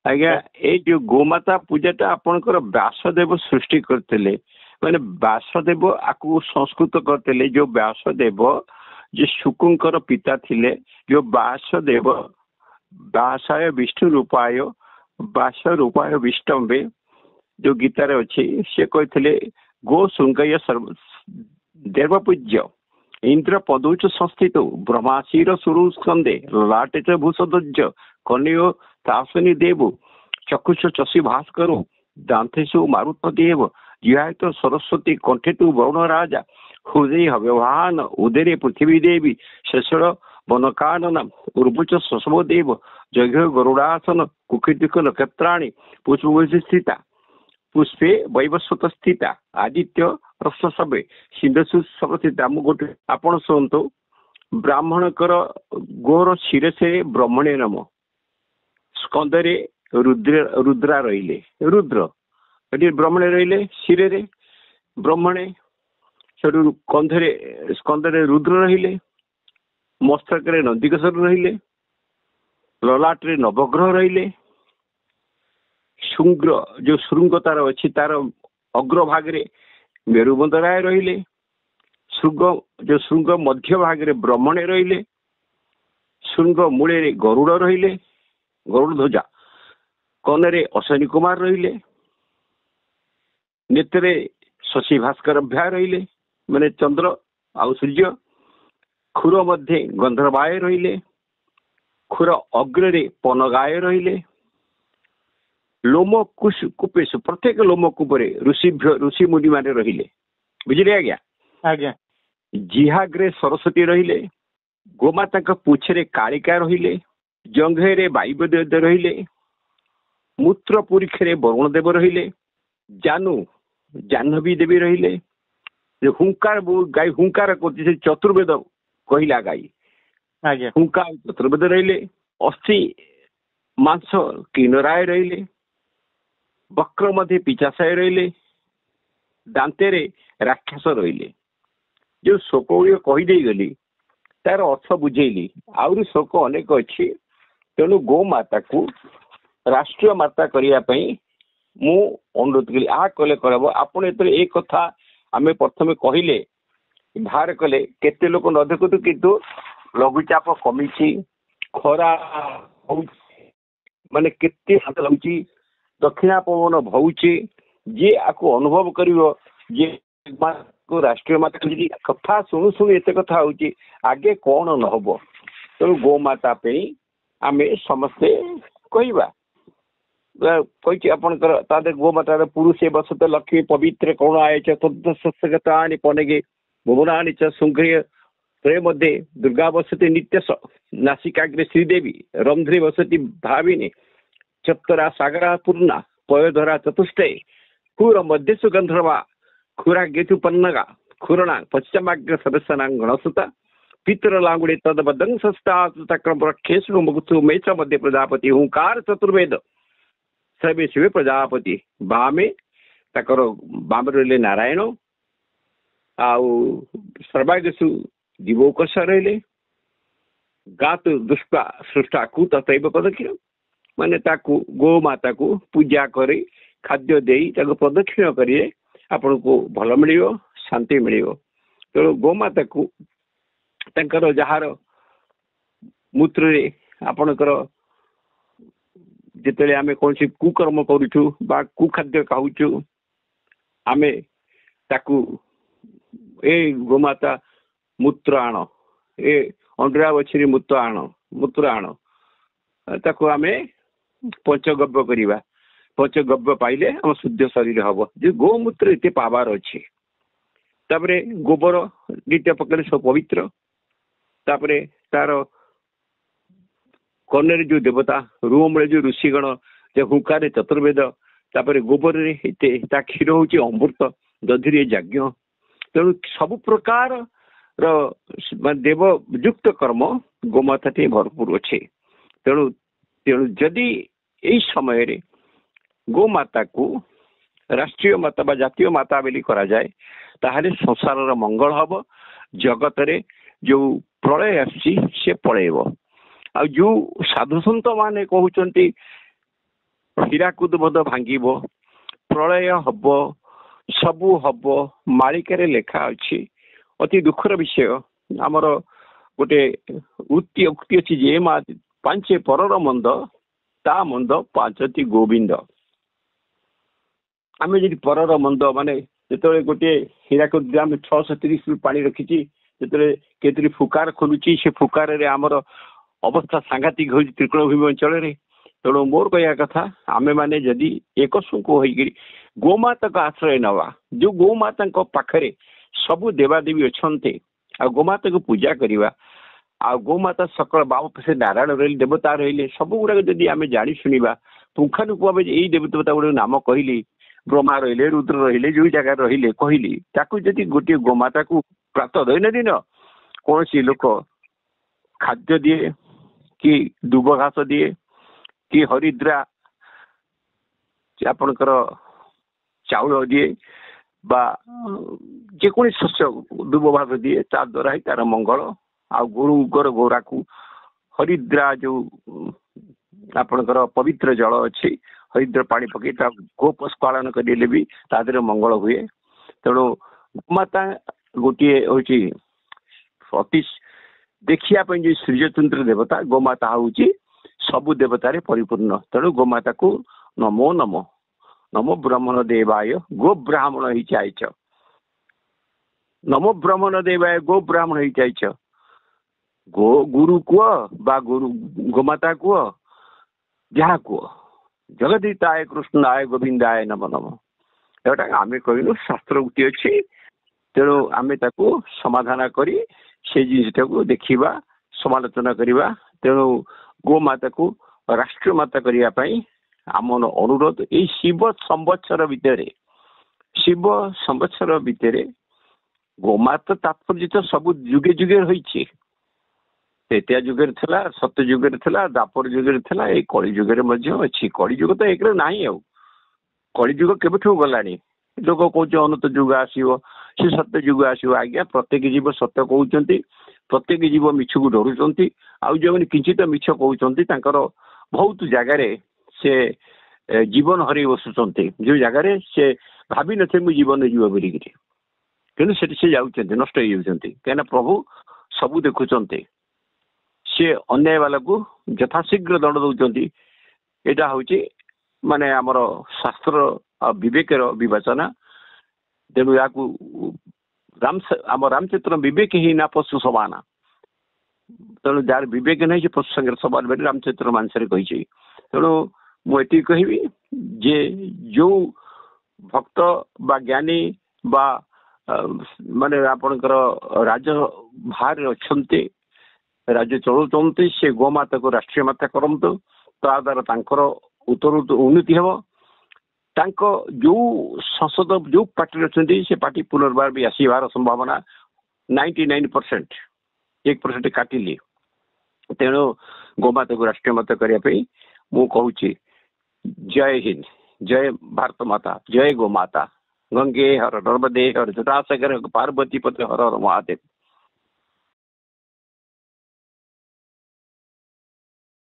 ଆଜ୍ଞା ଏଇ ଯୋଉ ଗୋମାତା ପୂଜାଟା ଆପଣଙ୍କର ବ୍ୟାସଦେବ ସୃଷ୍ଟି କରିଥିଲେ ମାନେ ବ୍ୟାସଦେବ ଆକୁ ସଂସ୍କୃତ କରିଥିଲେ ଯୋଉ ବ୍ୟାସଦେବ ଯେ ଶୁକଙ୍କର ପିତା ଥିଲେ ଯୋଉ ବ୍ୟାସଦେବ ବ୍ୟାସାୟ ବିଷ୍ଣୁ ରୂପାୟ ବ୍ୟାସ ରୂପାୟ ବିଷ୍ଟମ୍ବେ ଯୋଉ ଗୀତାରେ ଅଛି ସେ କହିଥିଲେ ଗୋ ଶୃଙ୍ଖୟ ଦେବ ପୂଜ୍ୟ ଇନ୍ଦ୍ର ପଦୌଚ ସଂସ୍ଥିତ ବ୍ରହ୍ମାଶିର ସୁରୁ ସ୍କନ୍ଦେ ଲାଟେ ଚ ଭୂଷଧ୍ୱଜ କନ୍ୟୋ ତାସନି ଦେବ ଚକ୍ଷୁଷ ଚଷି ଭାସ୍କର ଦାନ୍ତେଷୁ ମାରୁତ ଦେବ ଜିହାତ ସରସ୍ୱତୀ କଣ୍ଠେତୁ ବରୁଣ ରାଜା ହୃଦୟ ବ୍ୟବହାନ ଉଦରେ ପୃଥିବୀ ଦେବୀ ଶେଷଳ ବନକାନନ ଉର୍ବୁଚ ଶଶବ ଦେବ ଯଜ୍ଞ ଗରୁଡ଼ାସନ କୁକ୍ଷିତିକ ନକ୍ଷତ୍ରାଣୀ ପୁଷ୍ପ ସ୍ଥିତା ପୁଷ୍ପେ ବୈବସ୍ୱତ ସ୍ଥିତା ଆଦିତ୍ୟ ରସ ସବେ ସିନ୍ଧୁସୁ ସବସ୍ଥିତା ମୁଁ ଗୋଟେ ଆପଣ ଶୁଣନ୍ତୁ ବ୍ରାହ୍ମଣଙ୍କର ଗୋର ଶିରସରେ ବ୍ରହ୍ମଣେ ନମ ସ୍କନ୍ଦରେ ରୁଦ୍ରା ରହିଲେ ରୁଦ୍ର ଏଠି ବ୍ରହ୍ମଣେ ରହିଲେ ଶିରରେ ବ୍ରହ୍ମଣେ ସେଠୁ ସ୍କନ୍ଦରେ ରୁଦ୍ର ରହିଲେ ମସ୍ତକରେ ନନ୍ଦିକେଶ୍ୱର ରହିଲେ ଲଲାଟରେ ନବଗ୍ରହ ରହିଲେ ଶୃଙ୍ଗ ଯୋଉ ଶୃଙ୍ଗ ତାର ଅଛି ତାର ଅଗ୍ରଭାଗରେ ମେରୁବନ୍ଧ ରାୟ ରହିଲେ ଯୋଉ ଶୃଙ୍ଗ ମଧ୍ୟ ଭାଗରେ ବ୍ରହ୍ମଣେ ରହିଲେ ଶୃଙ୍ଗ ମୂଳରେ ଗରୁଡ଼ ରହିଲେ ଗରୁଡ଼ ଧ୍ୱଜା କନରେ ଅଶ୍ୱିନୀ କୁମାର ରହିଲେ ନେତ୍ରରେ ଶଶୀ ଭାସ୍କର ଭ୍ୟା ରହିଲେ ମାନେ ଚନ୍ଦ୍ର ଆଉ ସୂର୍ଯ୍ୟ ଖୁର ମଧ୍ୟ ଗନ୍ଧର୍ବାୟ ରହିଲେ ଖୁର ଅଗ୍ରରେ ପନଗାୟ ରହିଲେ ଲୋମ କୁପେଶ ପ୍ରତ୍ୟେକ ଲୋମକୂପରେ ଋଷି ମୁନି ମାନେ ରହିଲେ ବୁଝିଲେ ଆଜ୍ଞା ଆଜ୍ଞା ଜିହାଗ୍ରେ ସରସ୍ୱତୀ ରହିଲେ ଗୋମାତାଙ୍କ ପୁଛରେ କାଳିକା ରହିଲେ ଜଙ୍ଘରେ ବାୟୁଦେବ ରହିଲେ ମୂତ୍ର ପୁରୀକ୍ଷରେ ବରୁଣ ଦେବ ରହିଲେ ଜାହ୍ନବୀ ଦେବୀ ରହିଲେ ହୁଙ୍କାର ଗାଈ ହୁଙ୍କାର କରୁଛି ସେ ଚତୁର୍ବେଦ କହିଲା ଗାଈ ଆଜ୍ଞା ହୁଙ୍କାର ଚତୁର୍ବେଦ ରହିଲେ ଅସ୍ଥି ମାଂସ କିନରାୟ ରହିଲେ ବକ୍ର ମଧ୍ୟ ପିଚାଶାୟ ରହିଲେ ଦାନ୍ତରେ ରାକ୍ଷସ ରହିଲେ ଯୋଉ ଶୋକ ଗୁଡ଼ିକ କହିଦେଇଗଲି ତାର ଅର୍ଥ ବୁଝେଇଲି ଆହୁରି ଶୋକ ଅନେକ ଅଛି ତେଣୁ ଗୋମାତାକୁ ରାଷ୍ଟ୍ରୀୟ ମାତା କରିବା ପାଇଁ ମୁଁ ଅନୁରୋଧ କଲି ଏହା କଲେ କରାବ ଆପଣ ଏଥିରେ ଏ କଥା ଆମେ ପ୍ରଥମେ କହିଲେ ବାହାର କଲେ କେତେ ଲୋକ ନ ଦେଖନ୍ତୁ କିନ୍ତୁ ଲଘୁଚାପ କମିଛି ଖରା ମାନେ କେତେ ଶାନ୍ତ ଲାଗୁଛି ଦକ୍ଷିଣା ପବନ ବହୁଛି ଯିଏ ଆକୁ ଅନୁଭବ କରିବ ଯେ ରାଷ୍ଟ୍ରୀୟ ମାତା ଯଦି କଥା ଶୁଣୁ ଶୁଣୁ ଏତେ କଥା ହଉଛି ଆଗେ କଣ ନହବ ତେଣୁ ଗୋମାତା ପାଇଁ ଆମେ ସମସ୍ତେ କହିବା କହିଛି ଆପଣଙ୍କର ତା ଦେହରେ ଗୋମାତାର ପୁରୁଷ ବସତ ଲକ୍ଷ୍ମୀ ପବିତ୍ର କଣ ଆୟଚ ତଦ୍ଦଶଗତାନି ପନଗେ ଭୁବନାନି ଚ ଶୃଙ୍ଖୟ ତ୍ରୟ ମଧ୍ୟ ଦୁର୍ଗା ବସତି ନିତ୍ୟ ନାସିକାଗ୍ରେ ଶ୍ରୀଦେବୀ ରନ୍ଧ୍ରେ ବସତି ଭାବିନି ଚତ୍ତରା ସାଗରା ପୂର୍ଣ୍ଣା ପୟଧରା ଚତୁଷ୍ଟେ ଖୁର ମଧ୍ୟସୁ ଗନ୍ଧର୍ବା ଖୁରା ଗେତୁ ପନ୍ନଗା ଖୁରଣା ପଶ୍ଚିମାଗ୍ର ସଦସ୍ୟନା ଗଣସୁତା ପିତର ଲାଙ୍ଗୁଡେ ତଦବଦଂ ସଂସ୍ଥା ମୁକ୍ତୁ ମେଚ ମଧ୍ୟ ପ୍ରଜାପତି ହୁଙ୍କାର ଚତୁର୍ବେଦ ସବେ ଶିବେ ପ୍ରଜାପତି ବାମେ ତାଙ୍କର ବାମରେ ରହିଲେ ନାରାୟଣ ଆଉ ସର୍ବାଗସୁ ଜୀବକଷ ରହିଲେ ଗାତୁ ଦୁଷ୍ପା ସୃଷ୍ଟା କୁ ତଥୈବ ପଦକ୍ଷିଣ ମାନେ ତାକୁ ଗୋମାତାକୁ ପୂଜା କରି ଖାଦ୍ୟ ଦେଇ ତାକୁ ପ୍ରଦକ୍ଷିଣ କରିବେ ଆପଣଙ୍କୁ ଭଲ ମିଳିବ ଶାନ୍ତି ମିଳିବ ତେଣୁ ଗୋମାତାକୁ ତାଙ୍କର ଯାହାର ମୂତ୍ରରେ ଆପଣଙ୍କର ଯେତେବେଳେ ଆମେ କୌଣସି କୁକର୍ମ କରୁଛୁ ବା କୁଖାଦ୍ୟ ଖାଉଛୁ ଆମେ ତାକୁ ଏ ଗୋମାତା ମୂତ୍ର ଆଣ ଏ ଅଣ୍ଡିରା ବଛିରେ ମୂତ୍ର ଆଣ ତାକୁ ଆମେ ପଞ୍ଚଗବ୍ୟ କରିବା ପଞ୍ଚଗବ୍ୟ ପାଇଲେ ଆମ ଶୁଦ୍ଧ ଶରୀର ହବ ଯେ ଗୋମୂତ୍ର ଏତେ ପାୱାର ଅଛି ତାପରେ ଗୋବର ଦ୍ୱିତୀୟ ପକ୍ଷରେ ସବୁ ପବିତ୍ର ତାପରେ ତାର କର୍ଣ୍ଣରେ ଯୋଉ ଦେବତା ରୁମରେ ଯୋଉ ଋଷିଗଣ ଯେ ହୁଙ୍କାରେ ଚତୁର୍ବେଦ ତାପରେ ଗୋବରରେ ତା କ୍ଷୀର ହଉଛି ଅମୃତ ଦଧିରେ ଯଜ୍ଞ ତେଣୁ ସବୁ ପ୍ରକାରର ଦେବ ଯୁକ୍ତ କର୍ମ ଗୋମାତାଟି ଭରପୁର ଅଛି ତେଣୁ ଯଦି ଏଇ ସମୟରେ ଗୋମାତାକୁ ରାଷ୍ଟ୍ରୀୟ ମାତା ବା ଜାତୀୟ ମାତା ବୋଲି କରାଯାଏ ତାହେଲେ ସଂସାରର ମଙ୍ଗଳ ହବ ଜଗତରେ ଯୋଉ ପ୍ରଳୟ ଆସୁଛି ସେ ପଳେଇବ ଆଉ ଯୋଉ ସାଧୁସନ୍ଥ ମାନେ କହୁଛନ୍ତି ହୀରାକୁଦ ବନ୍ଧ ଭାଙ୍ଗିବ, ପ୍ରଳୟ ହବ, ସବୁ ହବ, ମାଳିକାରେ ଲେଖା ଅଛି। ଅତି ଦୁଃଖର ବିଷୟ, ଆମର ଗୋଟେ ଉକ୍ତି ଅଛି ଯେ ପାଞ୍ଚେ ପରର ମନ୍ଦ, ତା ମନ୍ଦ ପାଞ୍ଚଟି ଗୋବିନ୍ଦ। ଆମେ ଯଦି ପରର ମନ୍ଦ ମାନେ ଯେତେବେଳେ ଗୋଟେ ହୀରାକୁଦ ଡ୍ୟାମ 630 ପାଣି ରଖିଛି, ଯେତେବେଳେ କେତେବେଳେ ଫୁକାର ଖୋଲୁଛି, ସେ ଫୁକାରରେ ଆମର ଅବସ୍ଥା ସାଂଘାତିକ ହେଉଛି ତ୍ରିକୋଣଭୂମି ଅଞ୍ଚଳରେ। ତେଣୁ ମୋର କହିବା କଥା, ଆମେମାନେ ଯଦି ଏକଶୃଙ୍ଖ ହୋଇକରି ଗୋମାତାଙ୍କ ଆଶ୍ରୟ ନେବା, ଯୋଉ ଗୋମାତାଙ୍କ ପାଖରେ ସବୁ ଦେବାଦେବୀ ଅଛନ୍ତି, ଆଉ ଗୋମାତାକୁ ପୂଜା କରିବା, ଆଉ ଗୋମାତା ସକଳ ସେ ନାରାୟଣ ରହିଲେ, ଦେବତା ରହିଲେ, ସବୁ ଗୁଡାକ ଯଦି ଆମେ ଜାଣି ଶୁଣିବା, ପୁଙ୍ଖାନୁପୁଙ୍ଖ ଭାବେ ଏଇ ଦେବତା ଗୁଡିକ ନାମ କହିଲି, ବ୍ରହ୍ମା ରହିଲେ, ରୁଦ୍ର ରହିଲେ, ଯୋଉ ଜାଗାରେ ରହିଲେ କହିଲି, ତାକୁ ଯଦି ଗୋଟିଏ ଗୋମାତାକୁ ପ୍ରାତଃ ଦୈନନ୍ଦିନ କୌଣସି ଲୋକ ଖାଦ୍ୟ ଦିଏ, କି ଦୁବ ଘାସ ଦିଏ, କି ହରିଦ୍ରା ଆପଣଙ୍କର ଚାଉଳ ଦିଏ, ବା ଯେକୌଣସି ଶସ୍ୟ ଦୁବ ଘାସ ଦିଏ, ତା ଦ୍ୱାରା ହିଁ ତାର ମଙ୍ଗଳ। ଆଉ ଗୋରୁଙ୍କର ଗୋରାକୁ ହରିଦ୍ରା ଯୋଉ ଆପଣଙ୍କର ପବିତ୍ର ଜଳ ଅଛି, ହରିଦ୍ର ପାଣି ପକେଇ ତା ଗୋପଶ ପାଳନ କରିଲେ ବି ତା ଦେହରେ ମଙ୍ଗଳ ହୁଏ। ତେଣୁ ଗୋମାତା ଗୋଟିଏ ହଉଛି ଅତି ଦେଖିବା ପାଇଁ ଯୋଉ ସୂର୍ଯ୍ୟତନ୍ତ୍ର ଦେବତା, ଗୋମାତା ହଉଛି ସବୁ ଦେବତାରେ ପରିପୂର୍ଣ୍ଣ। ତେଣୁ ଗୋମାତାକୁ ନମୋ ନମଃ, ନମୋ ବ୍ରାହ୍ମଣ ଦେବାୟ ଗୋ ବ୍ରାହ୍ମଣ ହେଇଯାଇଛ, ନମୋ ବ୍ରାହ୍ମଣ ଦେବାୟ ଗୋ ବ୍ରାହ୍ମଣ ହେଇଯାଇଛ। ଗୁରୁ କୁହ ବା ଗୋମାତା କୁହ, ଯାହା କୁହ, ଜଗଦୀତାୟ କୃଷ୍ଣାୟ ଗୋବିନ୍ଦାୟ ନମ ନମ। ଏଟା ଆମେ କହିଲୁ, ଶାସ୍ତ୍ର ଉକ୍ତି ଅଛି। ତେଣୁ ଆମେ ତାକୁ ସମାଧାନ କରି ସେଇ ଜିନିଷଟାକୁ ଦେଖିବା, ସମାଲୋଚନା କରିବା। ତେଣୁ ଗୋମାତାକୁ ରାଷ୍ଟ୍ରମାତା କରିବା ପାଇଁ ଆମର ଅନୁରୋଧ। ଏଇ ଶିବ ସମ୍ବତ୍ସର ଭିତରେ ଗୋମାତା ତାତ୍ପର୍ଯ୍ୟ ତ ସବୁ ଯୁଗେ ଯୁଗେ ରହିଛି। ତ୍ରେତୟା ଯୁଗରେ ଥିଲା, ସତ୍ୟ ଯୁଗରେ ଥିଲା, ଦ୍ୱାପର ଯୁଗରେ ଥିଲା, ଏଇ କଳି ଯୁଗରେ ମଧ୍ୟ ଅଛି। କଳି ଯୁଗ ତ ଏକରେ ନାହିଁ, ଆଉ କଳି ଯୁଗ କେବେଠୁ ଗଲାଣି। ଲୋକ କହୁଛି ଅନନ୍ତ ଯୁଗ ଆସିବ, ସେ ସତ୍ୟ ଯୁଗ ଆସିବ। ଆଜ୍ଞା, ପ୍ରତ୍ୟେକ ଜୀବ ସତ୍ୟ କହୁଛନ୍ତି, ପ୍ରତ୍ୟେକ ଜୀବ ମିଛକୁ ଡରୁଛନ୍ତି। ଆଉ ଯେଉଁମାନେ କିଞ୍ଚିତ ମିଛ କହୁଛନ୍ତି, ତାଙ୍କର ବହୁତ ଜାଗାରେ ସେ ଜୀବନ ହରେଇ ବସୁଛନ୍ତି, ଯୋଉ ଜାଗାରେ ସେ ଭାବିନଥିବେ ମୁଁ ଜୀବନ ଯିବ ବୋଲିକିରି, କିନ୍ତୁ ସେଠି ସେ ଯାଉଛନ୍ତି, ନଷ୍ଟ ହେଇଯାଉଛନ୍ତି। କାହିଁକିନା ପ୍ରଭୁ ସବୁ ଦେଖୁଛନ୍ତି, ସେ ଅନ୍ୟାୟ ବାଲାକୁ ଯଥାଶୀଘ୍ର ଦଣ୍ଡ ଦଉଛନ୍ତି। ଏଇଟା ହଉଛି ମାନେ ଆମର ଶାସ୍ତ୍ର ଆଉ ବିବେକର ବିବେଚନା। ତେଣୁ ଏହାକୁ ଆମ ରାମଚନ୍ଦ୍ର ବିବେକ ହିଁ ନା ପଶୁ ସମାନ। ତେଣୁ ଯାହାର ବିବେକ ନାହିଁ ସେ ପଶୁ ସାଙ୍ଗରେ ସମାନ ବୋଲି ରାମଚନ୍ଦ୍ର ମାଂସରେ କହିଛି। ତେଣୁ ମୁଁ ଏତିକି କହିବି ଯେ ଯୋଉ ଭକ୍ତ ବା ଜ୍ଞାନୀ ବା ମାନେ ଆପଣଙ୍କର ରାଜଭାରରେ ଅଛନ୍ତି, ରାଜ୍ୟ ଚଳୁଛନ୍ତି, ସେ ଗୋମାତାକୁ ରାଷ୍ଟ୍ରୀୟ ମାତା କରନ୍ତୁ। ତା ଦ୍ୱାରା ତାଙ୍କର ଉନ୍ନତି ହେବ। ତାଙ୍କ ଯୋଉ ସଂସଦ ଯୋଉ ପାର୍ଟିରେ ଅଛନ୍ତି, ସେ ପାର୍ଟି ପୁନର୍ବାର ବି ଆସିବାର ସମ୍ଭାବନା 99%, 1% କାଟିଲି। ତେଣୁ ଗୋମାତାକୁ ରାଷ୍ଟ୍ରୀୟ ମାତା କରିବା ପାଇଁ ମୁଁ କହୁଛି, ଜୟ ହିନ୍ଦ, ଜୟ ଭାରତ ମାତା, ଜୟ ଗୋମାତା। ଗଙ୍ଗେ ହର, ନର୍ମଦେ ହର, ଜଟାସାଗର ପାର୍ବତୀ ପତେ ହର ହର ମହାଦେବ।